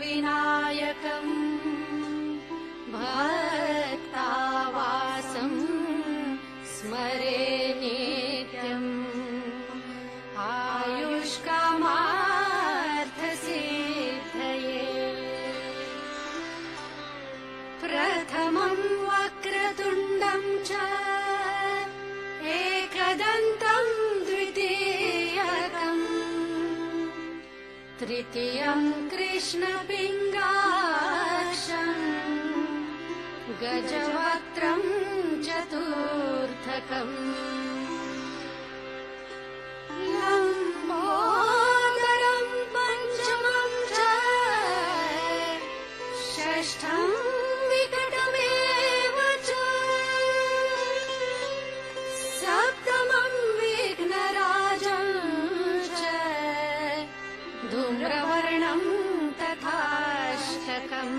विनायकम् भक्तावासम् स्मरे नित्यम् आयुष्कामार्थसिद्धये प्रथमं वक्रतुण्डं च एकदन्तं द्वितीयकम् तृतीयं कृष्णपिङ्गाक्षम् गजवक्त्रं चतुर्थकम् लम्बोदरं पञ्चमं च षष्ठं विकटमेव च सप्तमं विघ्नराजं च धूम्रवर्णं तथाष्टकम्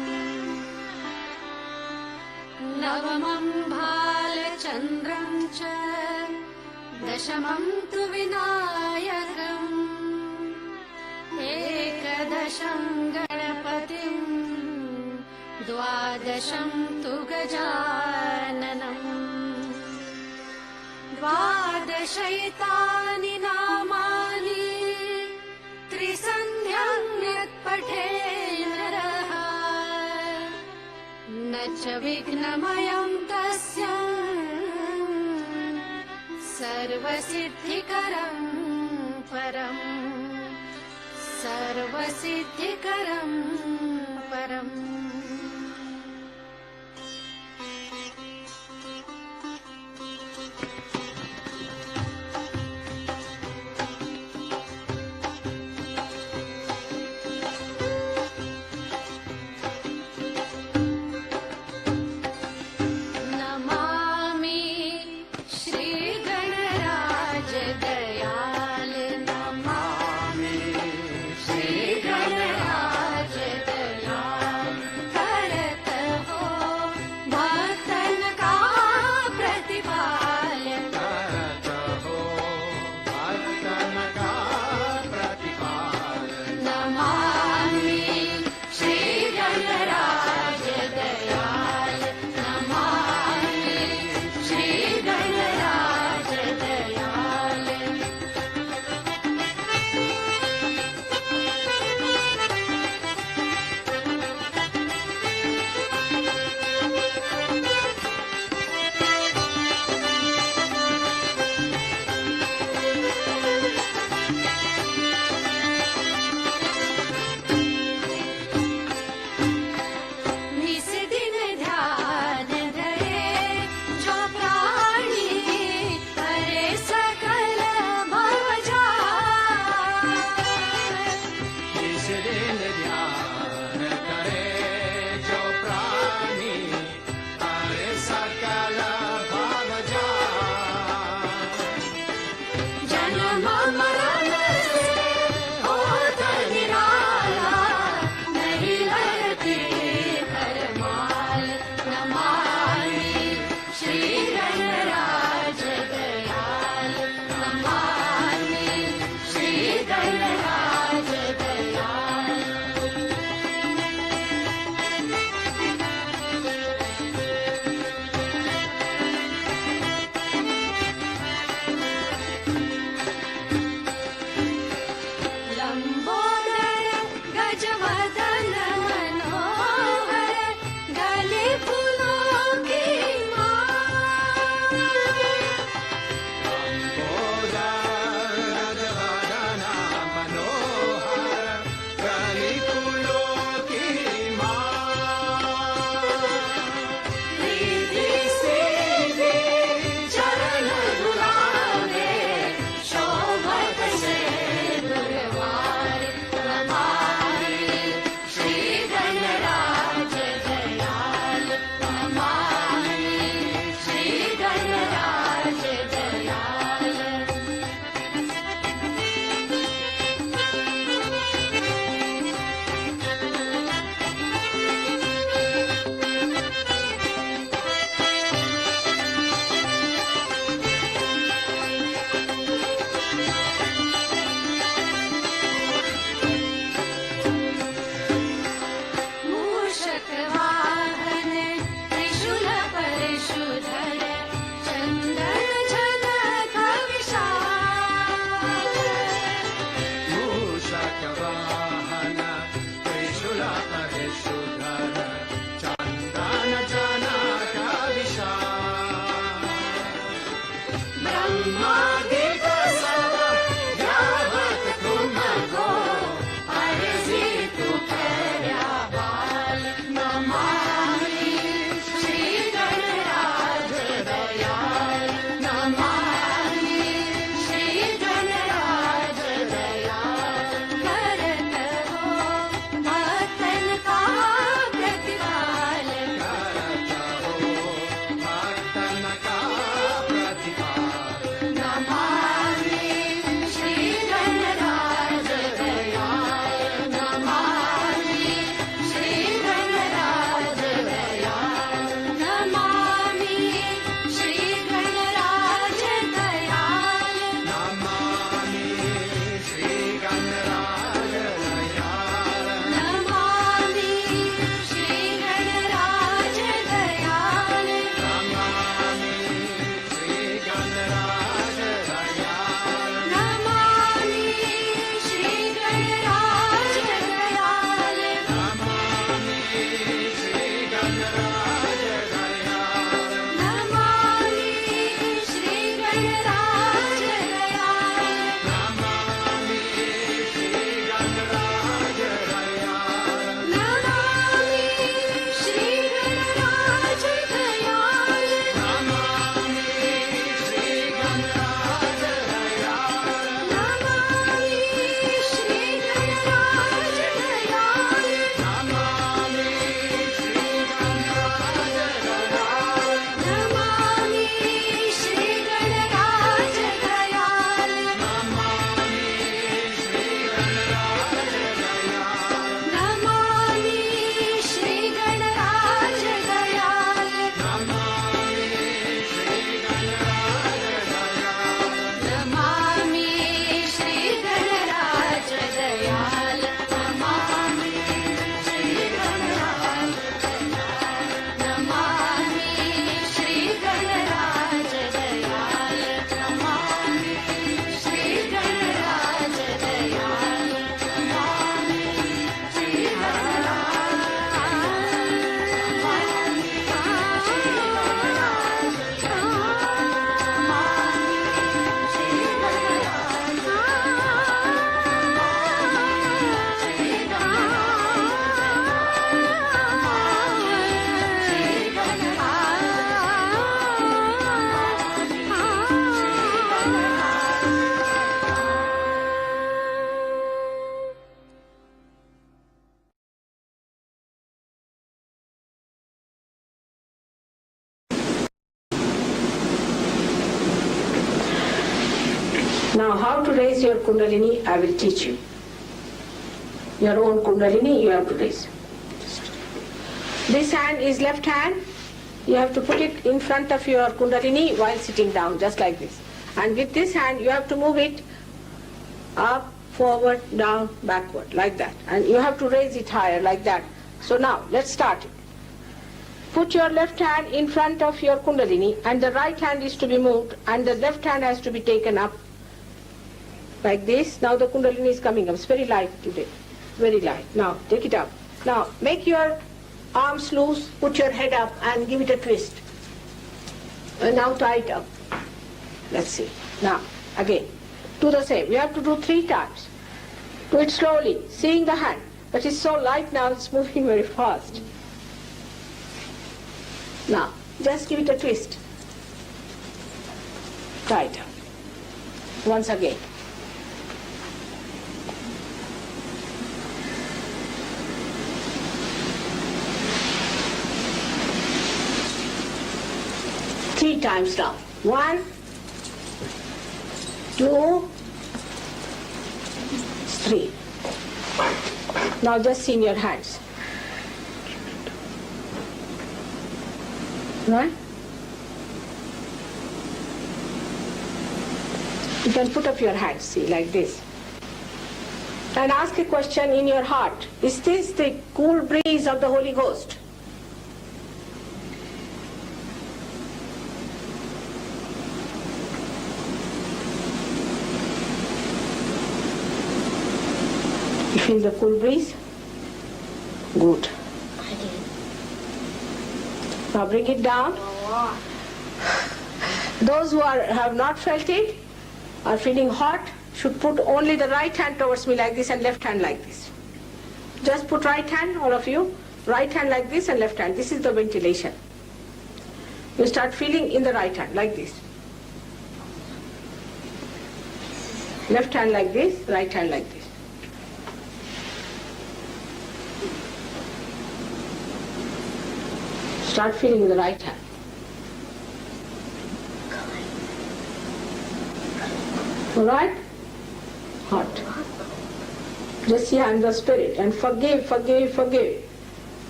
नवमं भालचन्द्रं च दशमं तु विनायकम् एकदशं गणपतिं द्वादशं तु गजाननम् द्वादशैतानि नामानि त्रिसन्ध्यं यत्पठे नरः न च विघ्नमयं तस्य सर्वसिद्धिकरं परम् सर्वसिद्धिकरं परम् Now how to raise your Kundalini, I will teach you. Your own Kundalini you have to raise. This hand is left hand. You have to put it in front of your Kundalini while sitting down, just like this. And with this hand you have to move it up, forward, down, backward, like that. And you have to raise it higher, like that. So now, let's start it. Put your left hand in front of your Kundalini and the right hand is to be moved and the left hand has to be taken up like this. Now the Kundalini is coming up. It's very light today. Very light. Now take it up. Now make your arms loose, put your head up and give it a twist. And now tie it up. Let's see. Now again. Do the same. You have to do 3 times. Do it slowly, seeing the hand. But it's so light now, it's moving very fast. Now, just give it a twist. Tie it up. Once again. Three times now. 1, 2, 3. Now just see in your hands. Right? You can put up your hands, see, like this. And ask a question in your heart. Is this the cool breeze of the Holy Ghost? You feel the cool breeze? Good. I did. Now bring it down. Those who have not felt it, are feeling hot, should put only the right hand towards me like this and left hand like this. Just put right hand, all of you, right hand like this and left hand. This is the ventilation. You start feeling in the right hand like this. Left hand like this, right hand like this. Start feeling in the right hand. All right? Hot. Just see, I am the spirit and forgive, forgive, forgive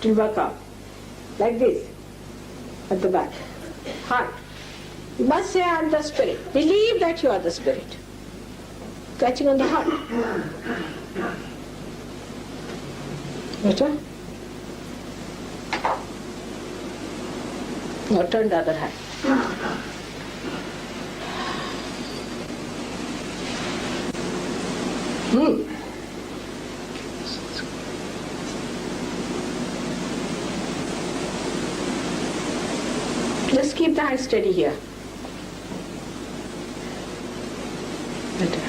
till back up. Like this. At the back. Hot. You must say, I am the spirit. Believe that you are the spirit. Catching on the heart. Better? Now turn the other hand. Just keep the hand steady here. Better.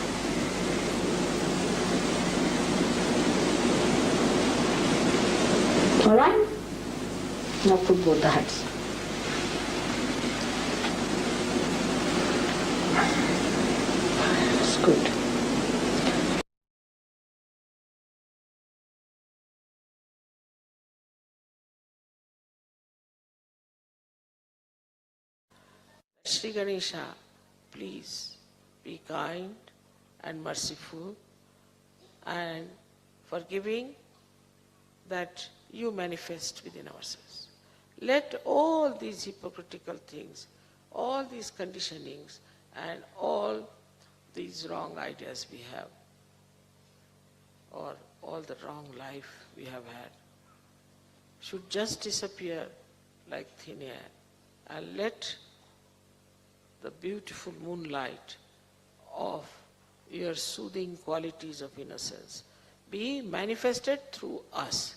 All right? Now put both the hands. That's good. Sri Ganesha, please be kind and merciful and forgiving that you manifest within ourselves. Let all these hypocritical things, all these conditionings and all these wrong ideas we have, or all the wrong life we have had, should just disappear like thin air, and let the beautiful moonlight of your soothing qualities of innocence be manifested through us.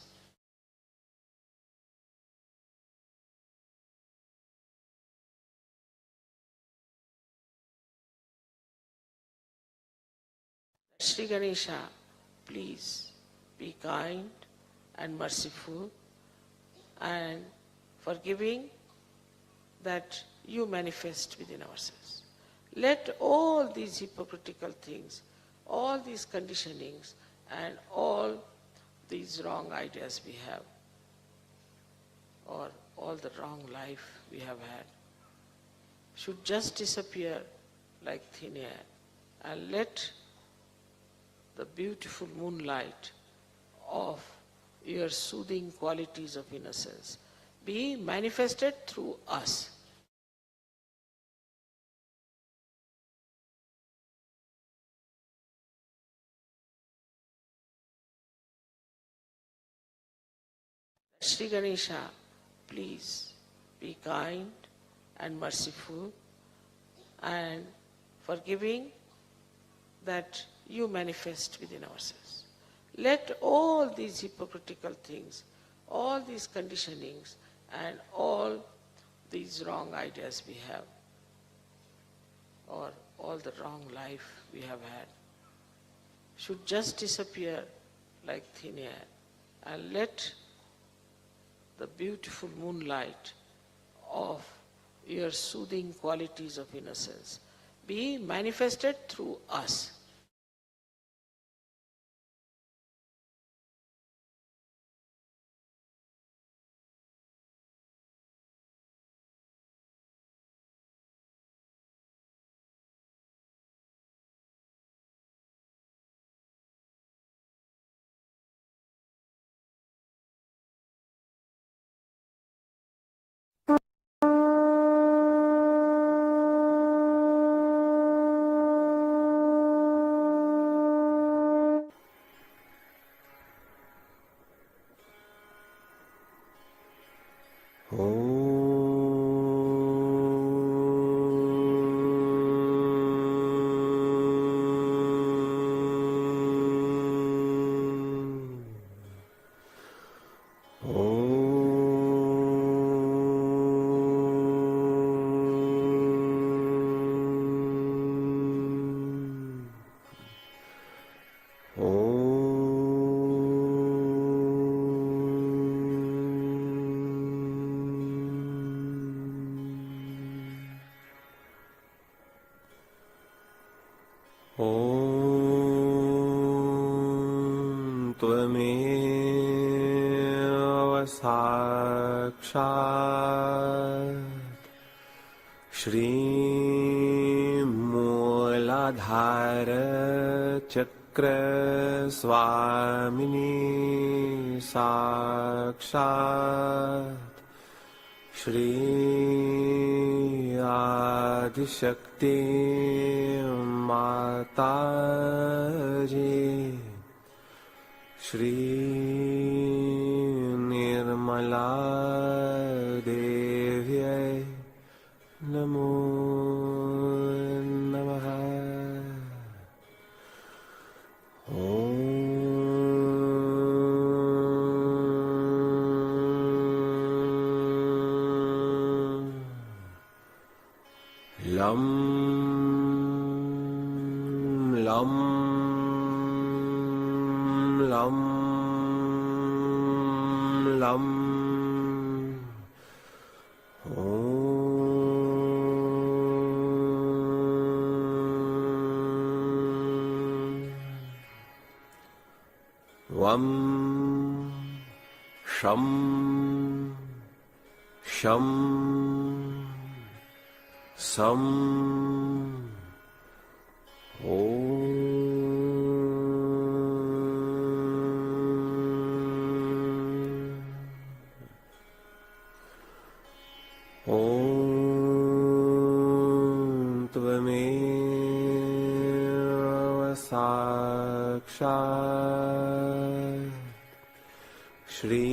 Sri Ganesha, please be kind and merciful and forgiving that you manifest within ourselves. Let all these hypocritical things, all these conditionings and all these wrong ideas we have, or all the wrong life we have had, should just disappear like thin air, and let the beautiful moonlight of your soothing qualities of innocence be manifested through us. Sri Ganesha, please be kind and merciful and forgiving that you manifest within ourselves. Let all these hypocritical things, all these conditionings, and all these wrong ideas we have, or all the wrong life we have had, should just disappear like thin air, and let the beautiful moonlight of your soothing qualities of innocence be manifested through us. त्वमेव साक्षात् श्रीमूलाधारचक्रस्वामिनी साक्षात् श्री आदिशक्ति माताजी श्री निर्मला देव्यै नमो नमः। लं लं लं लं वं शं शं सं त्वमेव साक्षात् श्री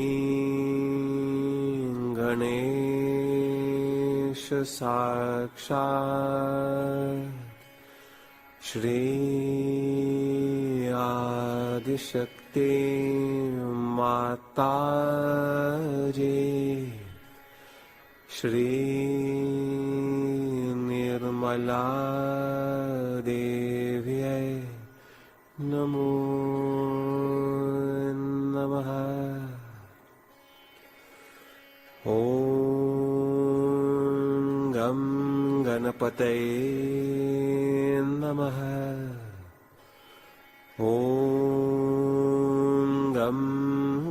गणेश साक्षात् श्री आदिशक्ति माताजी श्री निर्मला देव्यै नमो नमः। ॐ गं गणपतये नमः। ॐ गं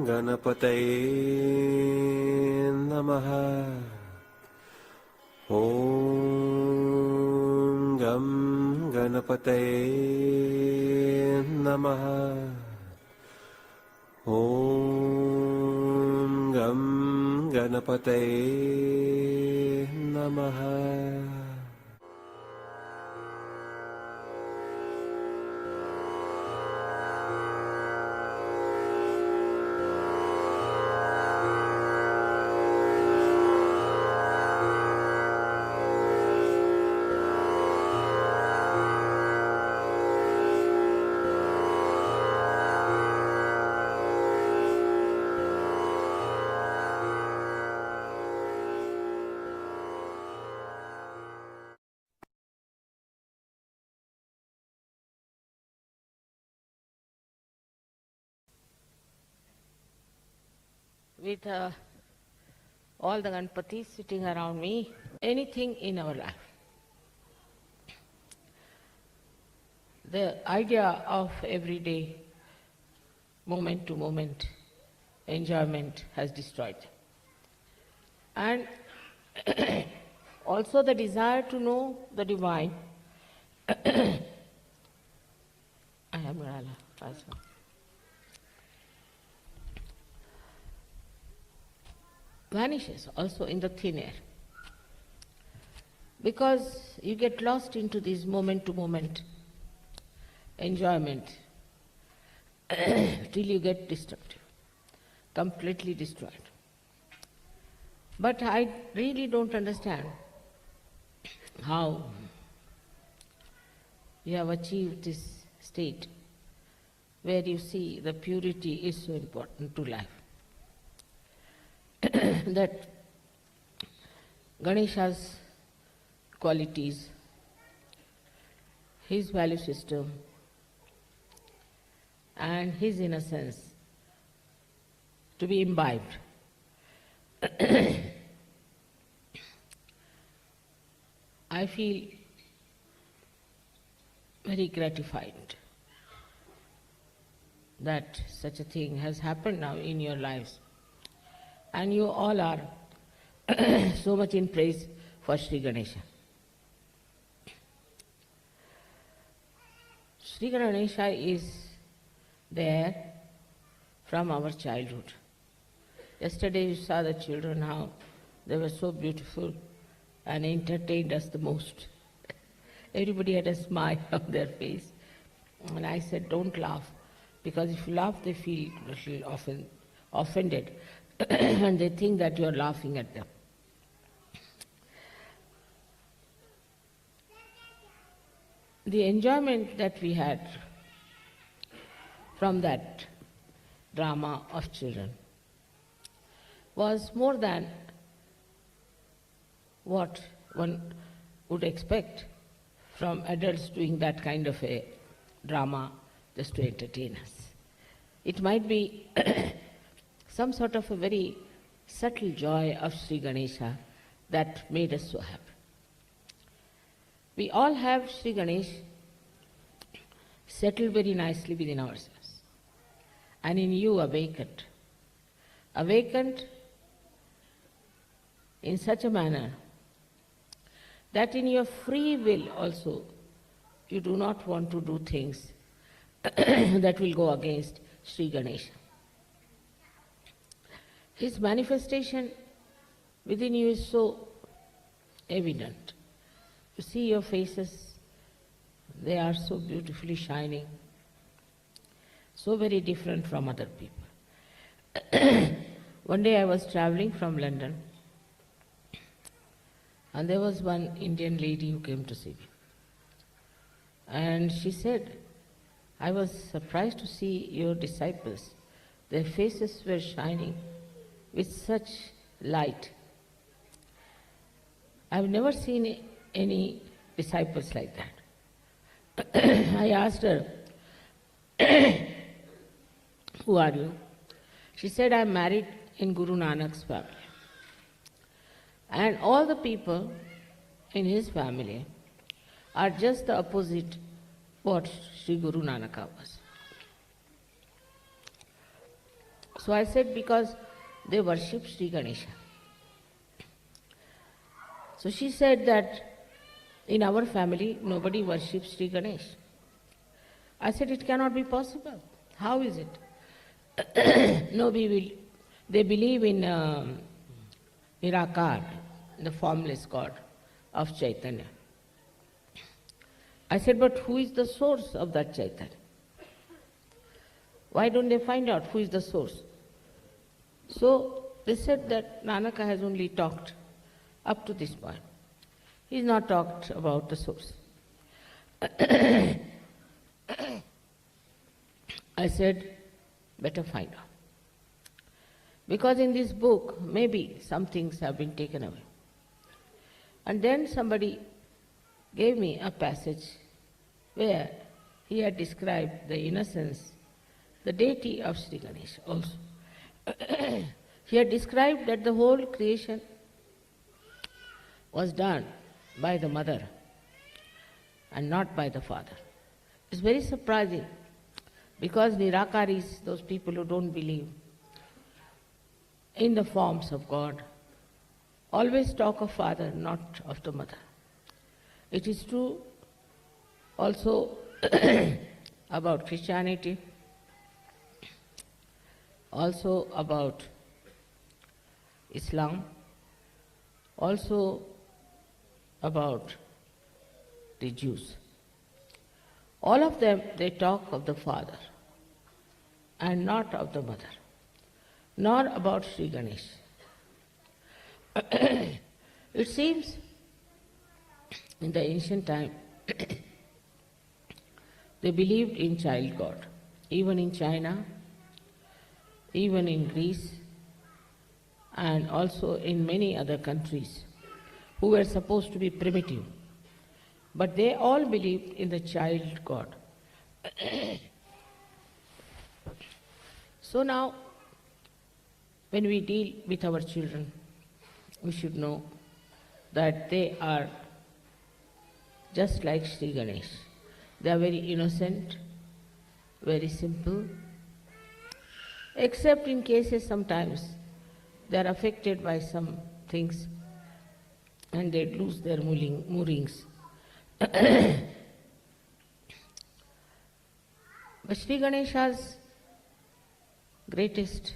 गणपतये नमः। ॐ गं गणपतये नमः ॐ गं गणपतये नमः With all the Ganpatis sitting around me, anything in our life. The idea of everyday, moment to moment enjoyment has destroyed. And also the desire to know the divine. I am Rala also. Vanishes also in the thin air. Because you get lost into this moment to moment enjoyment till you get destructive, completely destroyed. But I really don't understand how you have achieved this state where you see the purity is so important to life. That Ganesha's qualities, his value system, and his innocence to be imbibed. I feel very gratified that such a thing has happened now in your lives. And you all are so much in praise for Sri Ganesha. Sri Ganesha is there from our childhood. Yesterday you saw the children, how they were so beautiful and entertained us the most. Everybody had a smile on their face. And I said, don't laugh, because if you laugh they feel a little offended and they think that you are laughing at them. The enjoyment that we had from that drama of children was more than what one would expect from adults doing that kind of a drama just to entertain us. It might be some sort of a very subtle joy of Sri Ganesha that made us so happy. We all have Sri Ganesh settled very nicely within ourselves, and in you awakened in such a manner that in your free will also you do not want to do things that will go against Sri Ganesha. His manifestation within you is so evident. You see your faces, they are so beautifully shining, so very different from other people. One day I was traveling from London, and there was one Indian lady who came to see me. And she said, I was surprised to see your disciples. Their faces were shining with such light. I've never seen any disciples like that. I asked her, who are you? She said, I'm married in Guru Nanak's family. And all the people in his family are just the opposite what Sri Guru Nanaka was. So I said, because they worship Sri Ganesha. So she said that in our family nobody worships Sri Ganesh. I said, it cannot be possible. How is it? Nobody will. They believe in Nirakar, the formless God of Chaitanya. I said, but who is the source of that Chaitanya? Why don't they find out who is the source? So they said that Nanaka has only talked up to this point. He has not talked about the source. I said, better find out. Because in this book, maybe some things have been taken away. And then somebody gave me a passage where he had described the innocence, the deity of Sri Ganesha also. He had described that the whole creation was done by the mother and not by the father. It's very surprising because Nirakaris, those people who don't believe in the forms of God, always talk of father, not of the mother. It is true also about Christianity, also about Islam, also about the Jews. All of them, they talk of the father and not of the mother, nor about Sri Ganesh. It seems in the ancient time they believed in child God, even in China, even in Greece, and also in many other countries who were supposed to be primitive. But they all believed in the child God. So now, when we deal with our children, we should know that they are just like Sri Ganesh. They are very innocent, very simple, except in cases sometimes they are affected by some things and they lose their moorings. But Sri Ganesha's greatest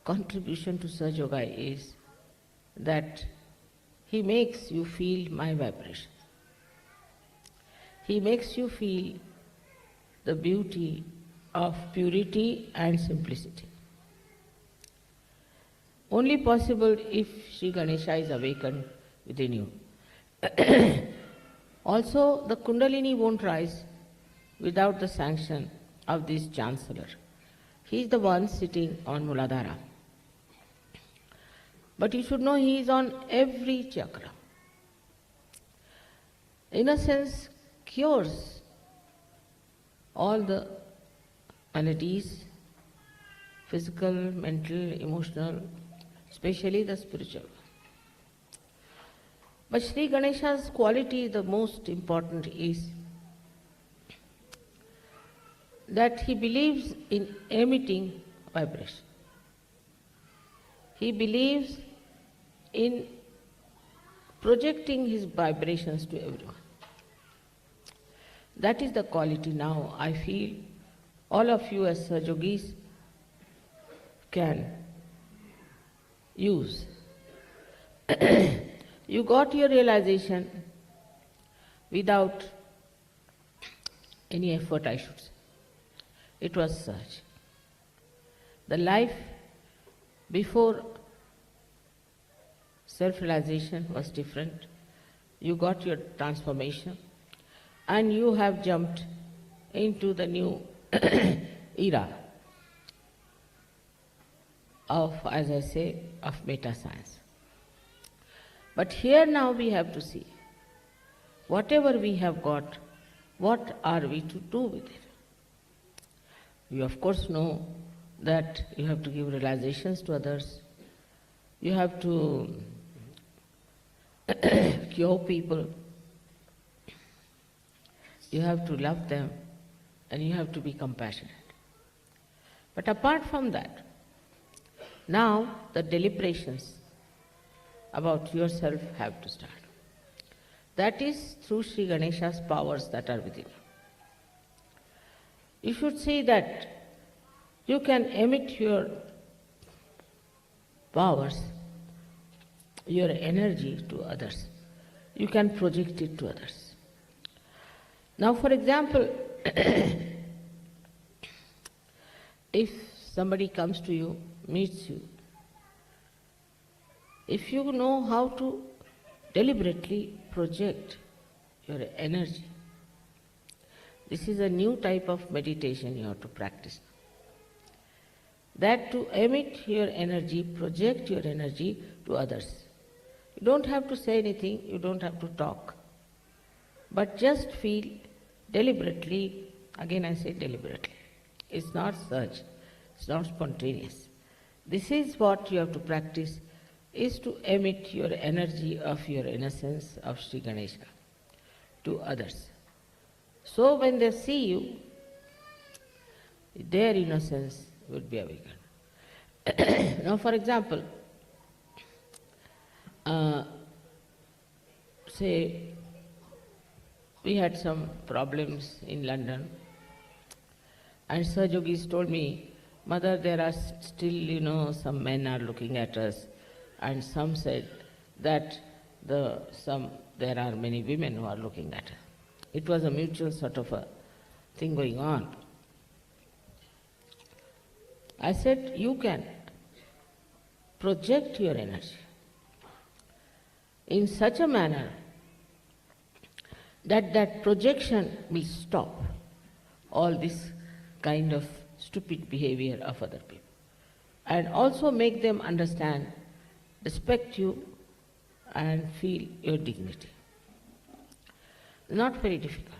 contribution to Sahaja Yoga is that he makes you feel my vibration. He makes you feel the beauty of purity and simplicity. Only possible if Sri Ganesha is awakened within you. Also, the Kundalini won't rise without the sanction of this Chancellor. He is the one sitting on Muladhara. But you should know he is on every chakra. Innocence cures all the maladies, physical, mental, emotional, especially the spiritual. But Sri Ganesha's quality, the most important, is that he believes in emitting vibration. He believes in projecting his vibrations to everyone. That is the quality now I feel all of you as Yogis can use. You got your realization without any effort, I should say. It was such. The life before self-realization was different. You got your transformation and you have jumped into the new era of, as I say, of meta-science. But here now we have to see, whatever we have got, what are we to do with it? You of course know that you have to give realizations to others, you have to cure people, you have to love them, and you have to be compassionate. But apart from that, now the deliberations about yourself have to start. That is through Sri Ganesha's powers that are within you. You should see that you can emit your powers, your energy to others. You can project it to others. Now, for example, if somebody comes to you, meets you, if you know how to deliberately project your energy, this is a new type of meditation you have to practice. That to emit your energy, project your energy to others. You don't have to say anything, you don't have to talk, but just feel deliberately, again I say deliberately. It's not surge, it's not spontaneous. This is what you have to practice, is to emit your energy of your innocence of Sri Ganesha to others. So when they see you, their innocence would be awakened. Now, for example, say we had some problems in London, and Sahajogis told me, Mother, there are still, some men are looking at us, and some said that there are many women who are looking at us. It was a mutual sort of a thing going on. I said, you can project your energy in such a manner that projection will stop all this kind of stupid behavior of other people, and also make them understand, respect you, and feel your dignity. Not very difficult.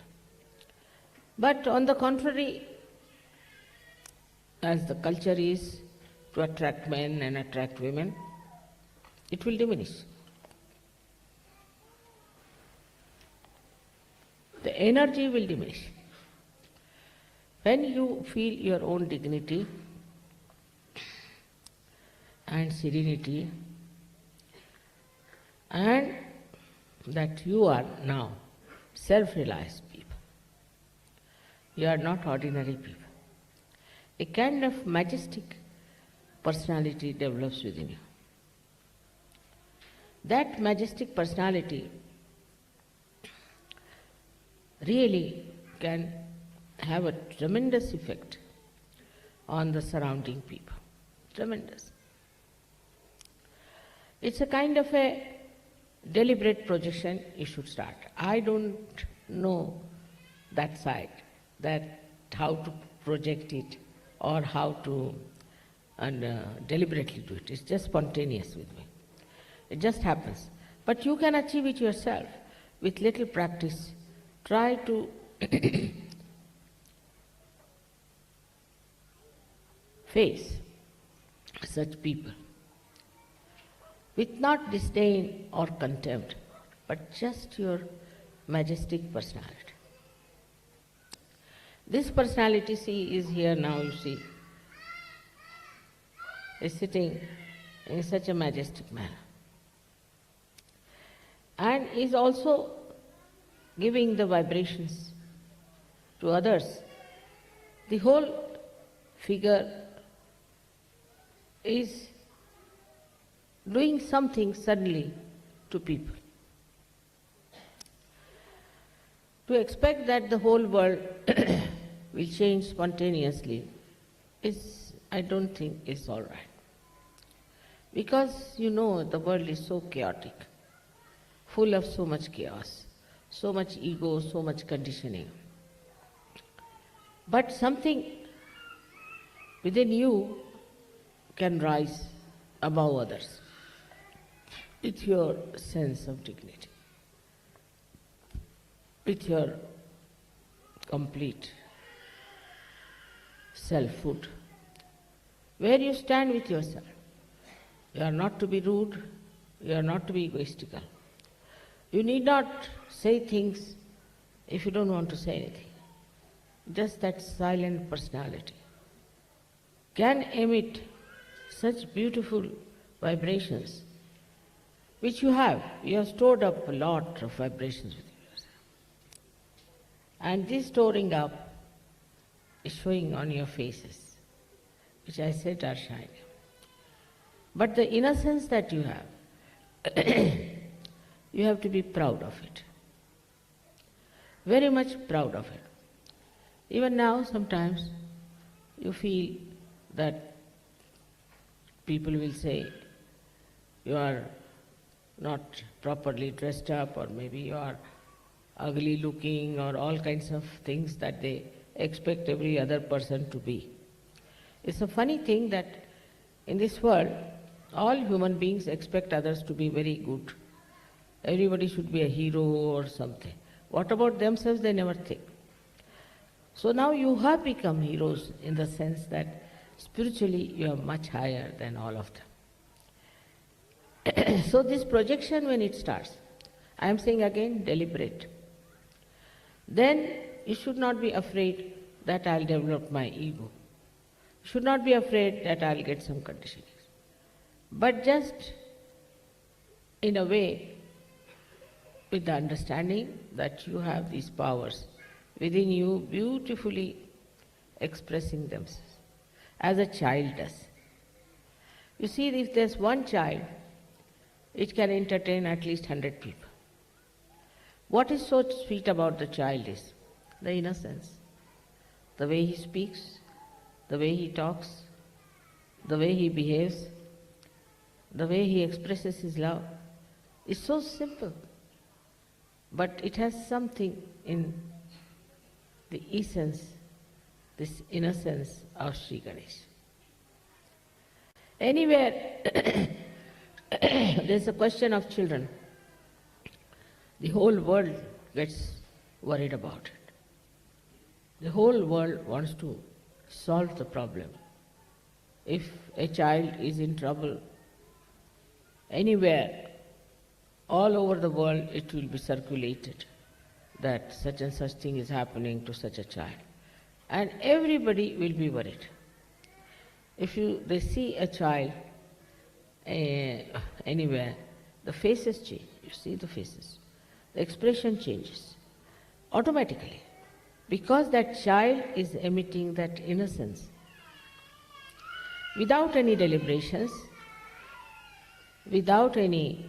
But on the contrary, as the culture is to attract men and attract women, it will diminish. The energy will diminish. When you feel your own dignity and serenity, and that you are now self-realized people, you are not ordinary people. A kind of majestic personality develops within you. That majestic personality really can have a tremendous effect on the surrounding people. Tremendous. It's a kind of a deliberate projection you should start. I don't know that side, that how to project it or how to deliberately do it. It's just spontaneous with me. It just happens. But you can achieve it yourself with little practice. Try to face such people with not disdain or contempt, but just your majestic personality. This personality, see, is here now, you see, is sitting in such a majestic manner, and is also giving the vibrations to others. The whole figure is doing something suddenly to people. To expect that the whole world will change spontaneously I don't think is all right. Because the world is so chaotic, full of so much chaos, so much ego, so much conditioning. But something within you can rise above others with your sense of dignity, with your complete selfhood, where you stand with yourself. You are not to be rude, you are not to be egoistical. You need not say things if you don't want to say anything. Just that silent personality can emit such beautiful vibrations which you have. You have stored up a lot of vibrations with yourself. And this storing up is showing on your faces, which I said are shining. But the innocence that you have, you have to be proud of it. Very much proud of it. Even now, sometimes you feel that people will say you are not properly dressed up, or maybe you are ugly looking, or all kinds of things that they expect every other person to be. It's a funny thing that in this world, all human beings expect others to be very good. Everybody should be a hero or something. What about themselves? They never think. So now you have become heroes in the sense that spiritually you are much higher than all of them. So this projection, when it starts, I am saying again, deliberate. Then you should not be afraid that I'll develop my ego. You should not be afraid that I'll get some conditionings. But just in a way, with the understanding that you have these powers within you beautifully expressing themselves, as a child does. You see, if there's one child, it can entertain at least 100 people. What is so sweet about the child is the innocence, the way he speaks, the way he talks, the way he behaves, the way he expresses his love is so simple, but it has something in the essence, this innocence of Sri Ganesh. Anywhere there's a question of children, the whole world gets worried about it. The whole world wants to solve the problem. If a child is in trouble, anywhere, all over the world, it will be circulated that such and such thing is happening to such a child. And everybody will be worried. If they see a child anywhere, the faces change. You see the faces. The expression changes automatically, because that child is emitting that innocence without any deliberations, without any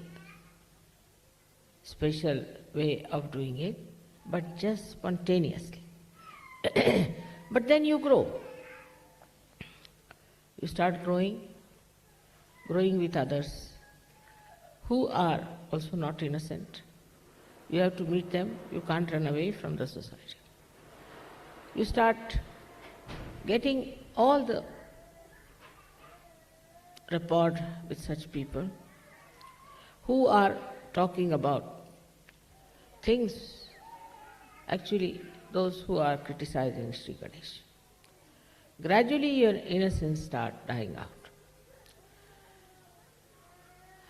special way of doing it, but just spontaneously. But then you grow. You start growing with others who are also not innocent. You have to meet them. You can't run away from the society. You start getting all the rapport with such people who are talking about things, actually those who are criticizing Sri Ganesh. Gradually your innocence starts dying out.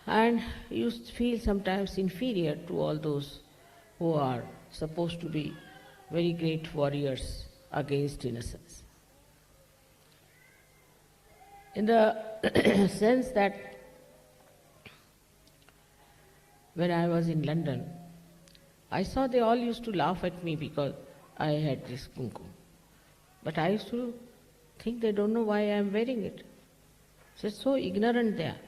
And you feel sometimes inferior to all those who are supposed to be very great warriors against innocence. In the sense that when I was in London, I saw they all used to laugh at me because I had this kumkum. But I used to think they don't know why I am wearing it. So ignorant they are.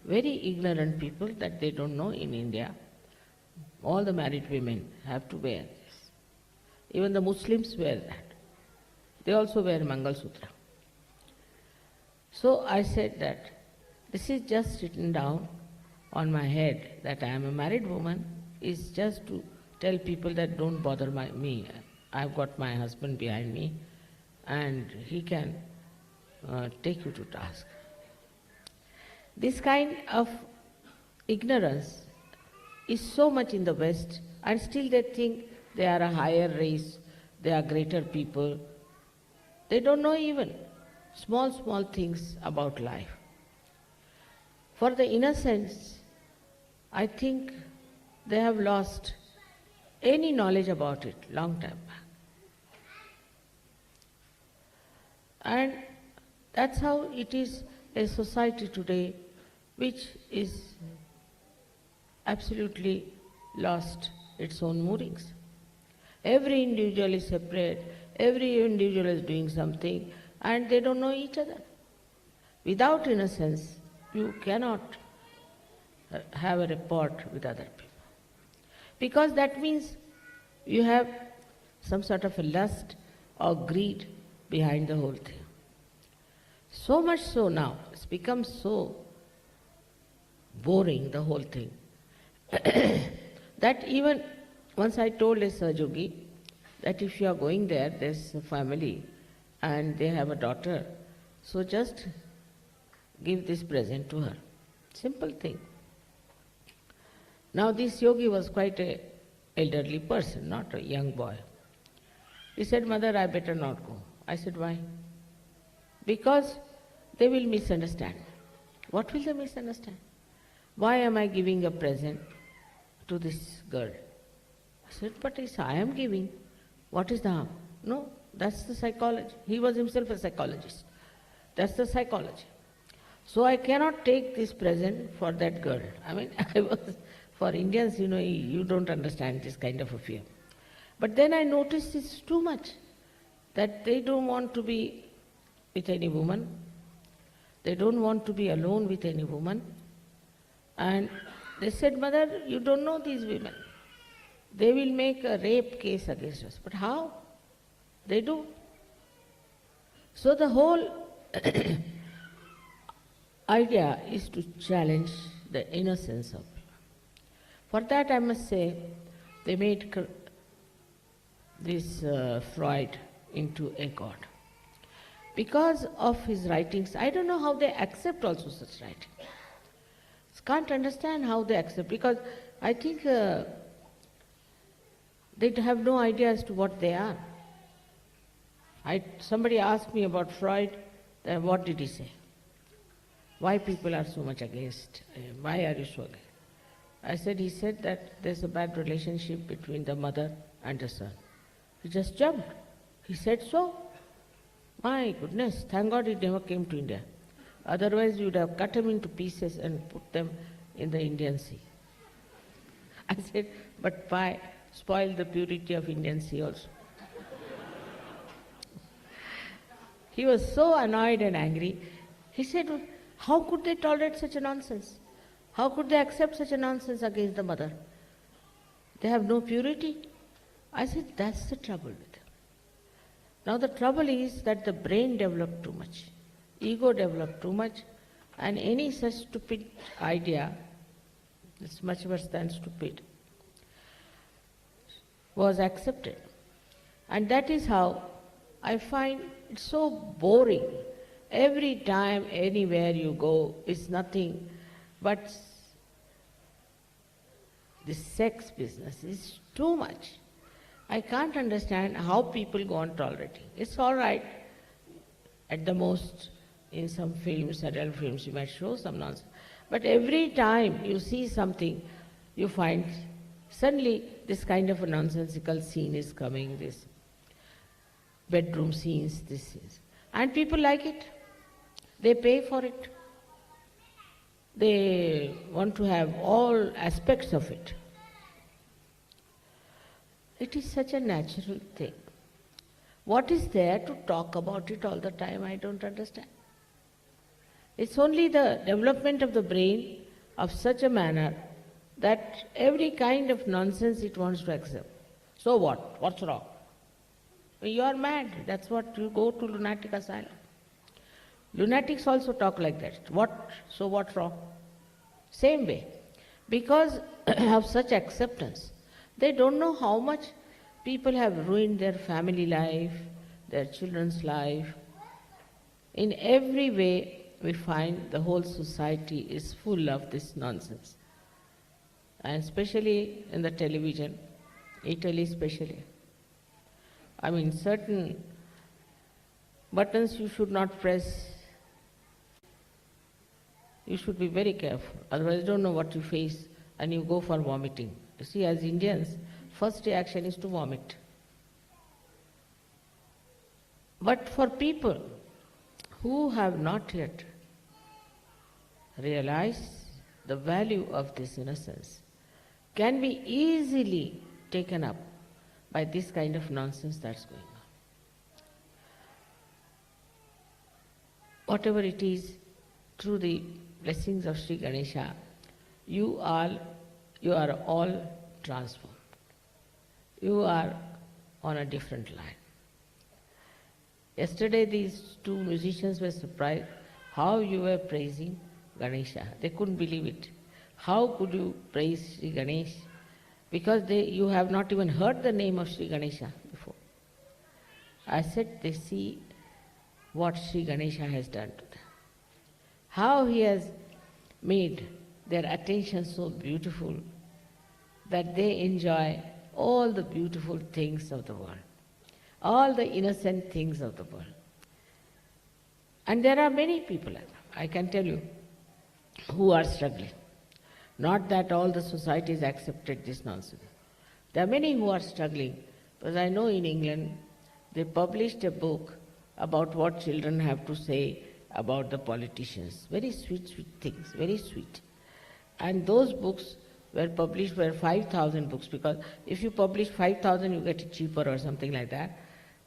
Very ignorant people that they don't know in India. All the married women have to wear this. Even the Muslims wear that. They also wear Mangal Sutra. So I said that this is just written down on my head that I am a married woman, is just to tell people that don't bother me. I've got my husband behind me and he can take you to task. This kind of ignorance is so much in the West, and still they think they are a higher race, they are greater people. They don't know even small things about life. For the innocents, I think they have lost any knowledge about it long time back. And that's how it is a society today which is absolutely lost its own moorings. Every individual is separate, every individual is doing something, and they don't know each other. Without innocence, you cannot have a rapport with other people. Because that means you have some sort of a lust or greed behind the whole thing. So much so now, it's become so boring, the whole thing, that even once I told a Sahajogi that if you are going there, there's a family and they have a daughter, so just give this present to her. Simple thing. Now this yogi was quite an elderly person, not a young boy. He said, Mother, I better not go. I said, why? Because they will misunderstand. What will they misunderstand? Why am I giving a present to this girl? I said, but I am giving. What is the harm? No, that's the psychology. He was himself a psychologist. That's the psychology. So I cannot take this present for that girl. I mean, for Indians, you don't understand this kind of a fear. But then I noticed it's too much, that they don't want to be with any woman. They don't want to be alone with any woman. And they said, Mother, you don't know these women. They will make a rape case against us. But how? They do. So the whole idea is to challenge the innocence of people. For that I must say, they made this Freud into a god. Because of his writings, I don't know how they accept also such writing. Can't understand how they accept, because I think they have no idea as to what they are. Somebody asked me about Freud, then what did he say? Why people are so much against him? Why are you so against? I said, he said that there's a bad relationship between the mother and the son. He just jumped. He said so. My goodness, thank God he never came to India. Otherwise you would have cut him into pieces and put them in the Indian Sea. I said, but why spoil the purity of Indian Sea also? He was so annoyed and angry. He said, how could they tolerate such a nonsense? How could they accept such a nonsense against the mother? They have no purity. I said, that's the trouble with them. Now the trouble is that the brain developed too much. Ego developed too much, and any such stupid idea, it's much worse than stupid, was accepted. And that is how I find it so boring. Every time, anywhere you go, it's nothing but this sex business is too much. I can't understand how people go on tolerating. It's all right, at the most, in some films, adult films, you might show some nonsense. But every time you see something, you find suddenly this kind of a nonsensical scene is coming, this bedroom scenes, this scenes. And people like it. They pay for it. They want to have all aspects of it. It is such a natural thing. What is there to talk about it all the time? I don't understand. It's only the development of the brain of such a manner that every kind of nonsense it wants to accept. So what? What's wrong? You are mad. That's what you go to lunatic asylum. Lunatics also talk like that. What? So what's wrong? Same way. Because of such acceptance, they don't know how much people have ruined their family life, their children's life. In every way, we find the whole society is full of this nonsense. And especially in the television, Italy especially. I mean, certain buttons you should not press. You should be very careful, otherwise you don't know what you face and you go for vomiting. You see, as Indians, first reaction is to vomit. But for people who have not yet realized the value of this innocence, can be easily taken up by this kind of nonsense that's going on. Whatever it is, through the blessings of Sri Ganesha, you are all transformed. You are on a different line. Yesterday these two musicians were surprised how you were praising Ganesha. They couldn't believe it. How could you praise Sri Ganesh? Because you have not even heard the name of Sri Ganesha before. I said, they see what Sri Ganesha has done to them. How he has made their attention so beautiful that they enjoy all the beautiful things of the world, all the innocent things of the world. And there are many people, I can tell you, who are struggling. Not that all the societies accepted this nonsense. There are many who are struggling, because I know in England they published a book about what children have to say about the politicians. Very sweet, sweet things, very sweet. And those books were published, were 5,000 books, because if you publish 5,000 you get it cheaper or something like that.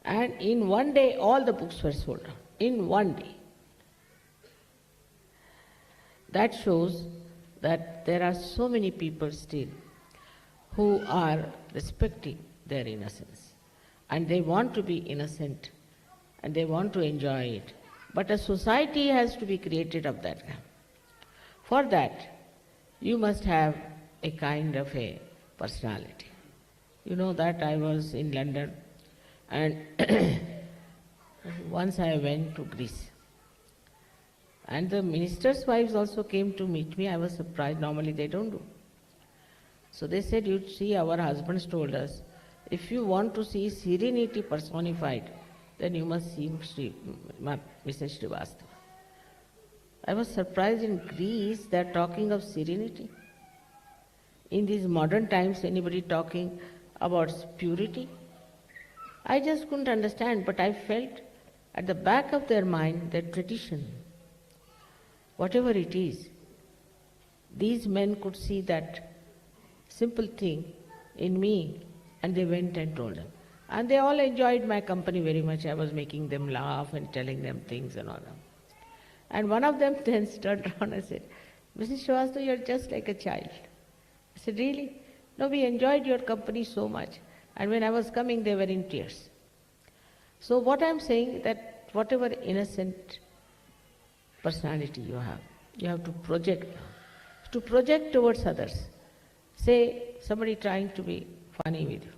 And in one day all the books were sold out. In one day. That shows that there are so many people still who are respecting their innocence. And they want to be innocent and they want to enjoy it. But a society has to be created of that kind. For that, you must have a kind of a personality. You know that I was in London and once I went to Greece. And the ministers' wives also came to meet me. I was surprised. Normally they don't do. So they said, you see, our husbands told us, if you want to see serenity personified, then you must see Mrs. Srivastava. I was surprised. In Greece they are talking of serenity. In these modern times, anybody talking about purity? I just couldn't understand, but I felt at the back of their mind, their tradition, whatever it is, these men could see that simple thing in me, and they went and told them. And they all enjoyed my company very much. I was making them laugh and telling them things and all that. And one of them then turned around and said, Mrs. Srivastava, you're just like a child. I said, really? No, we enjoyed your company so much. And when I was coming, they were in tears. So what I'm saying, that whatever innocent personality you have to project now. To project towards others. Say, somebody trying to be funny with you.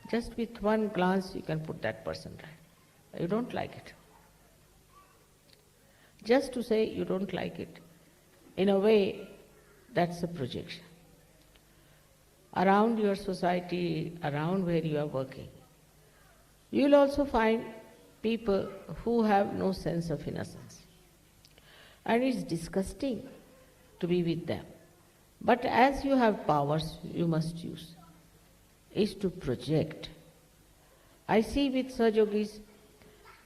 Just with one glance, you can put that person right. You don't like it. Just to say you don't like it, in a way, that's a projection. Around your society, around where you are working, you will also find people who have no sense of innocence. And it's disgusting to be with them. But as you have powers, you must use, is to project. I see with Sahajogis,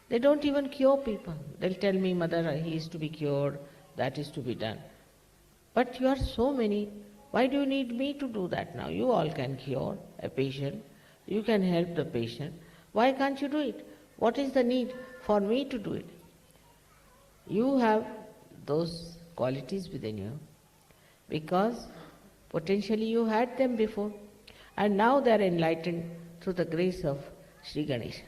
they don't even cure people. They'll tell me, Mother, he is to be cured, that is to be done. But you are so many, why do you need me to do that now? You all can cure a patient, you can help the patient. Why can't you do it? What is the need for me to do it? You have those qualities within you because potentially you had them before and now they are enlightened through the grace of Sri Ganesha.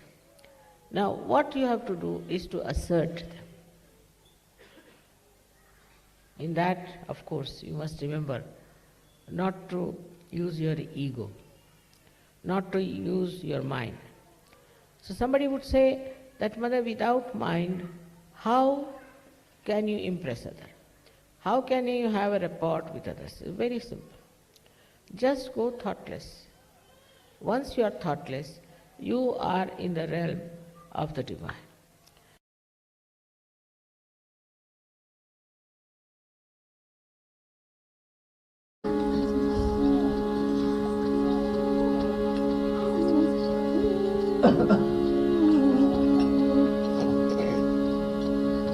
Now what you have to do is to assert them. In that, of course, you must remember not to use your ego, not to use your mind. So somebody would say that, Mother, without mind, how can you impress others? How can you have a rapport with others? It's very simple. Just go thoughtless. Once you are thoughtless, you are in the realm of the divine.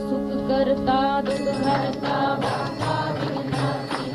सुख करता दुख हरता वाता विघ्नासी,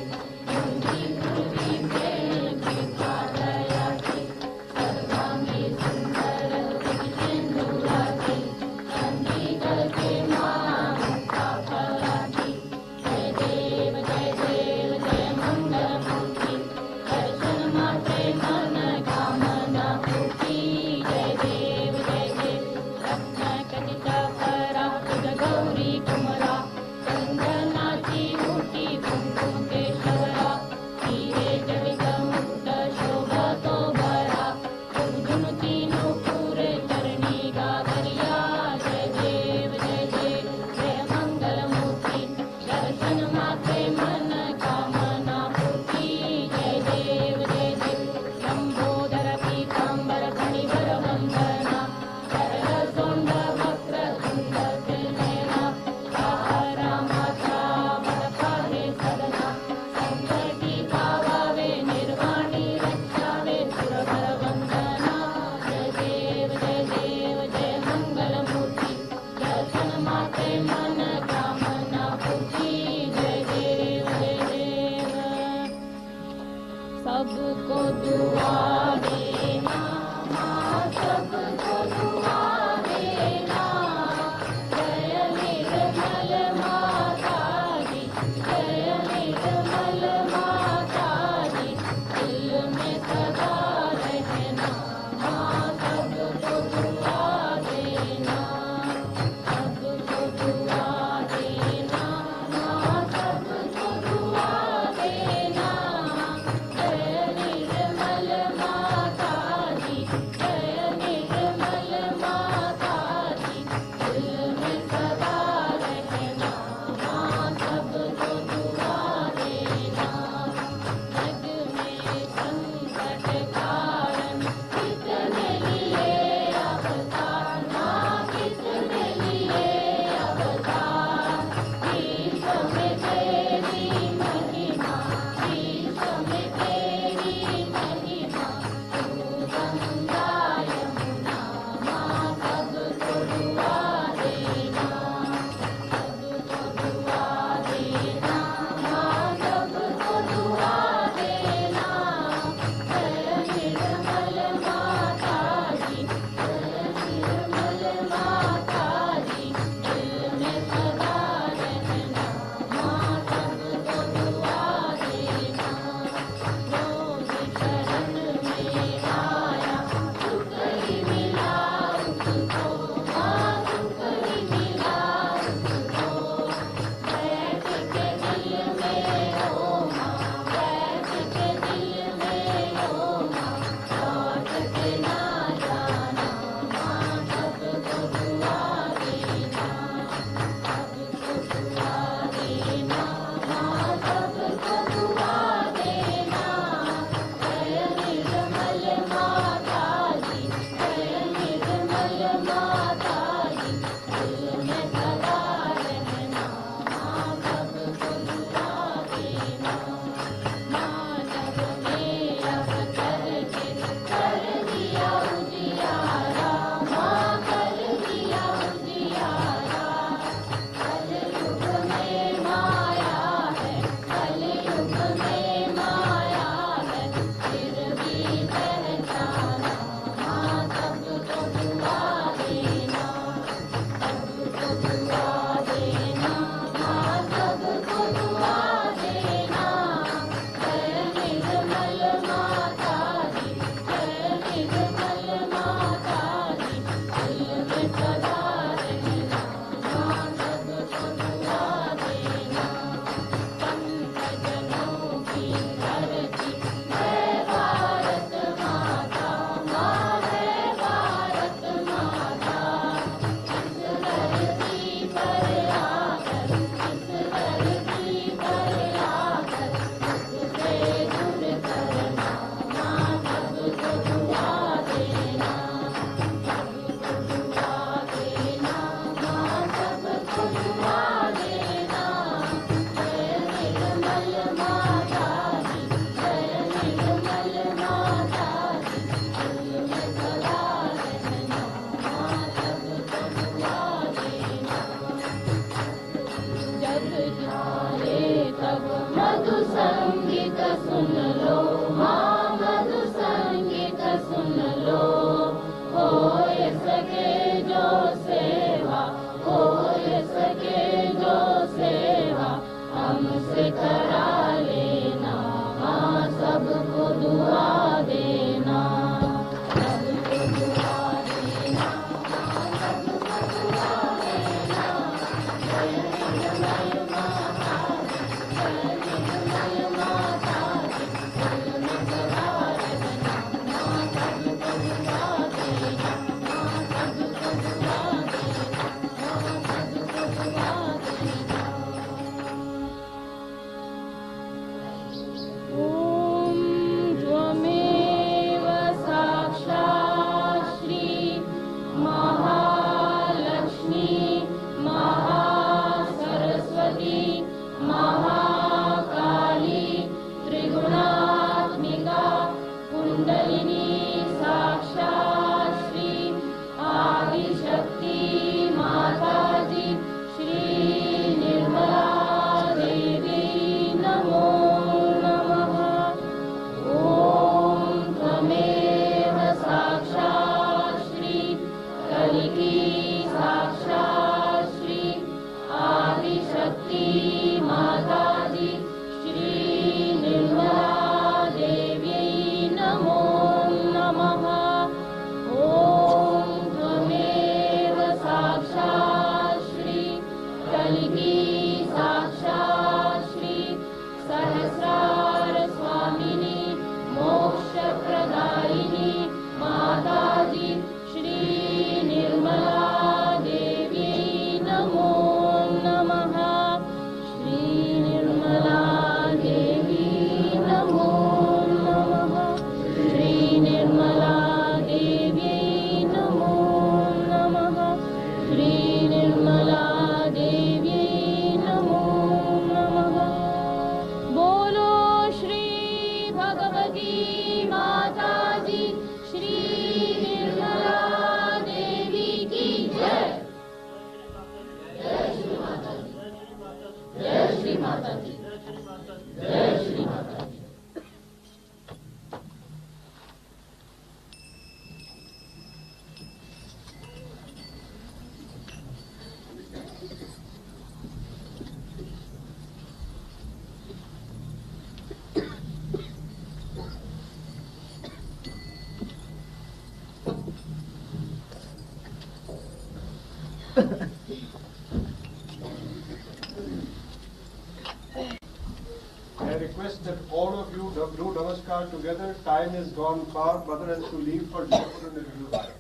I request that all of you do Namaskar together. Time is gone far. Mother has to leave for Jaipur in a little while.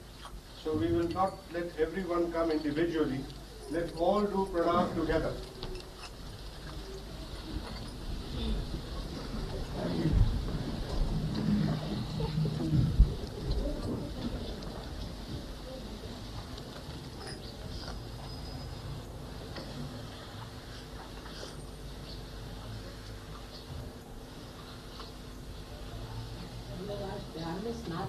So we will not let everyone come individually. Let all do pranam together. Not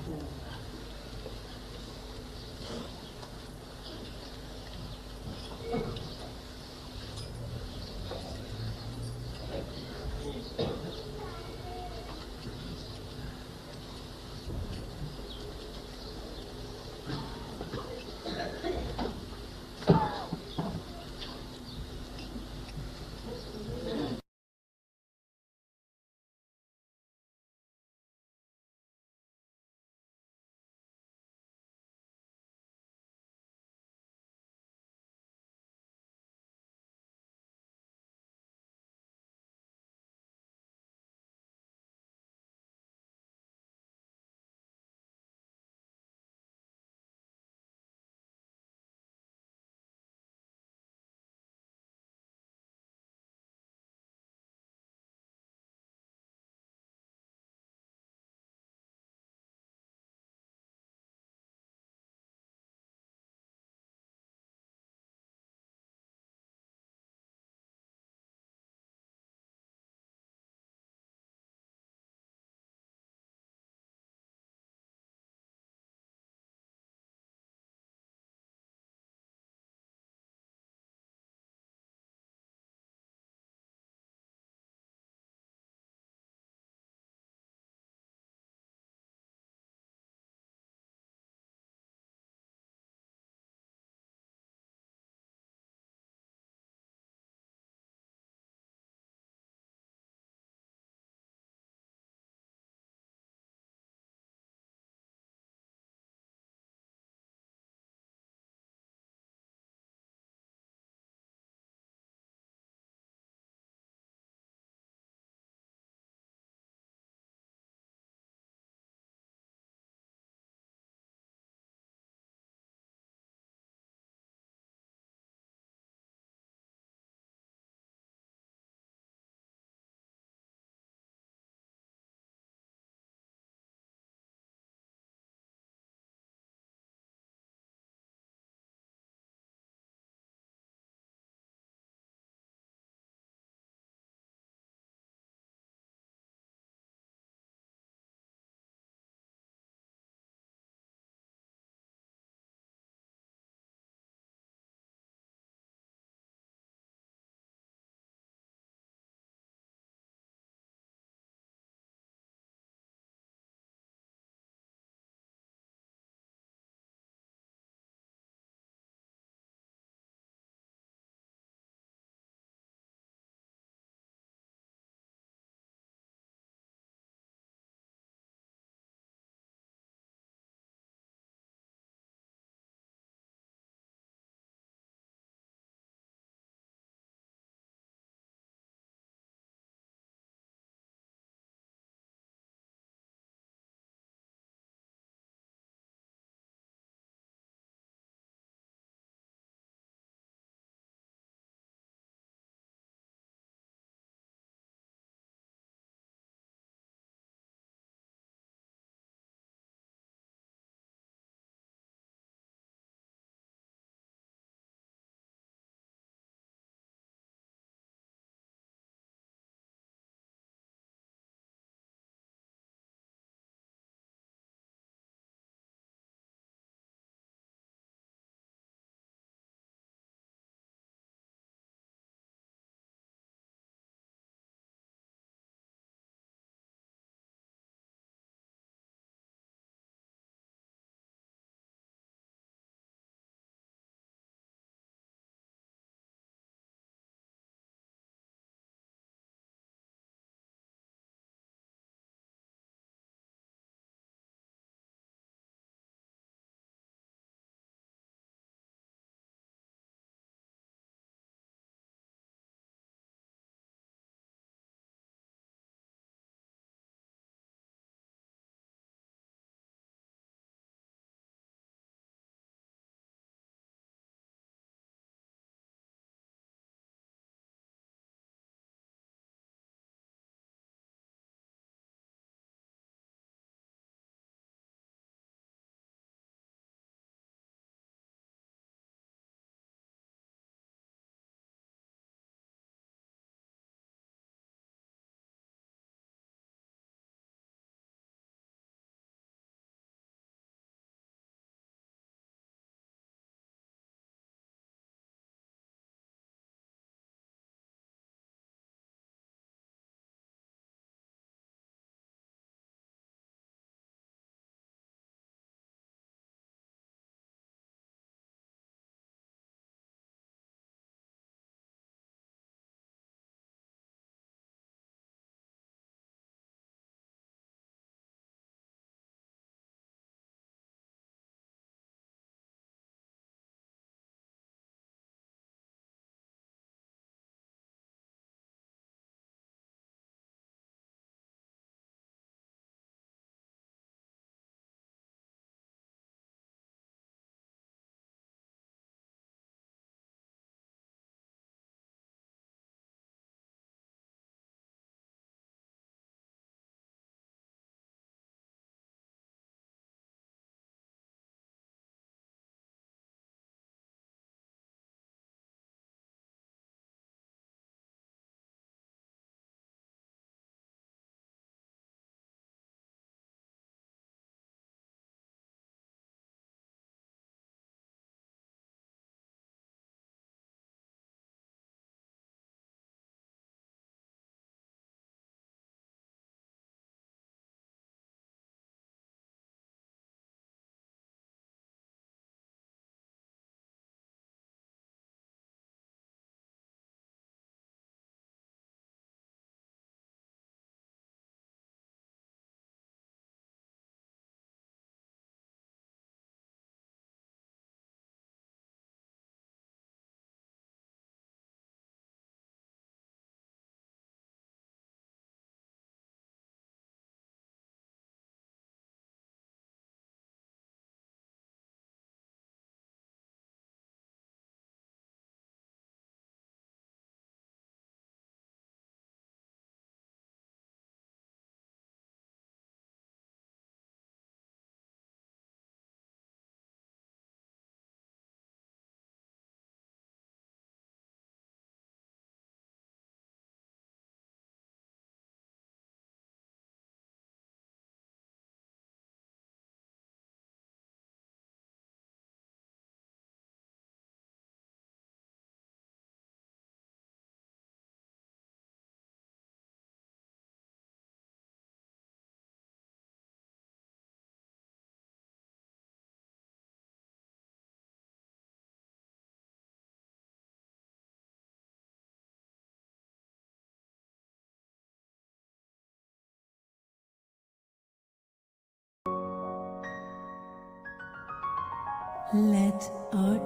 Let our